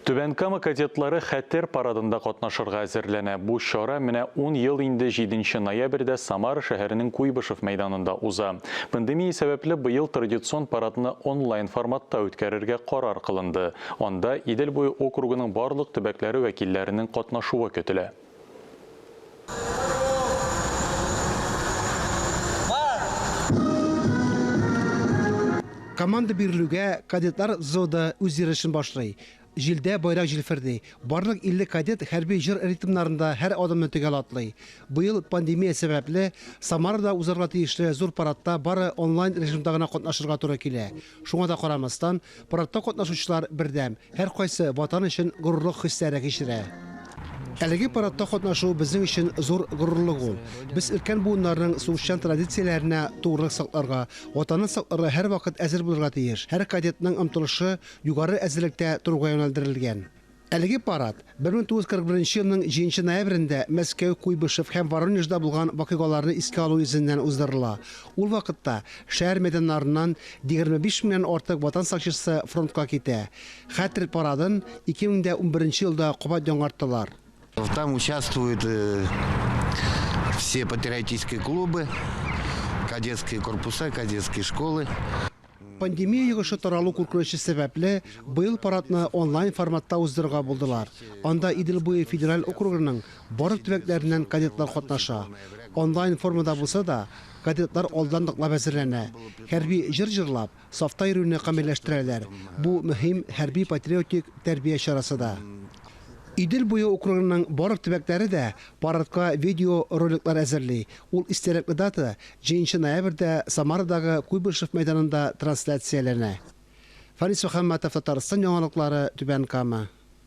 Түбән Кама кадетлары хәттер парадында катнашырга әзерләнә. Бу чара менә 10 ел инде 7 ноябрьдә Самара шәһәренең Куйбышев мәйданында уза. Пандемия сәбәпле быел традицион парадны онлайн форматта үткәрергә карар кылынды. Анда Идел буе округының барлык төбәкләре вәкилләренең катнашуы көтелә. Команда бирилүгә кадетлар зода үз йөрешен башлый. Жилдә байрак җилферди. Барлык 50 кадет хәрби җыр ритмнарында һәр адымны төгәл атлый. Быел пандемия сәбәпле Самарада узарга тиешле зур парадта бары онлайн режимда гына катнашырга туры килә. Шуңа да карамастан, парадта катнашучылар бердәм, һәр кайсы ватан өчен горурлык хисләре кичерә. Әлеге парадта катнашу безнең өчен зур горурлык ул. Без өлкән буыннарның сугышчан традицияләренә туры сакларга, ватанны сакларга һәр вакыт әзер булырга тиеш. Һәр кадетның омтылышы югары әзерлектә торуга юнәлдерелгән. Әлеге парад 1941 елның 7 ноябрендә Мәскәү, Куйбышев һәм Воронежда булган вакыйгаларны искә алу йөзеннән уздырыла. Ул вакытта шәһәр мәйданнарыннан 25 меңнән артык ватан сакчысы фронтка китә. Хәтер парадын 2011 елда кабат яңарталар. Там участвуют все патриотические клубы, кадетские корпуса, кадетские школы. Пандемия йогышы таралу куркынычы сәбәпле быел парадны онлайн форматта уздырырга булдылар. Анда Идел буе федераль округының барлык төбәкләреннән кадетлар катнаша. Онлайн формада булса да, кадетлар алдан ныклап әзерләнә. Хәрби җыр җырлап, сафта йөрүне камилләштерәләр. Бу мөһим хәрби патриотик тәрбия чарасы да. Идел буе округының барлык төбәкләре дә парадка видео роликлар әзерли. Ул истәлекле дата 7 ноябрьдә Самарадагы Куйбышев мәйданында трансляцияләнә. Фарис Мөхәммәтов, Татарстан яңалыклары, Түбән Кама.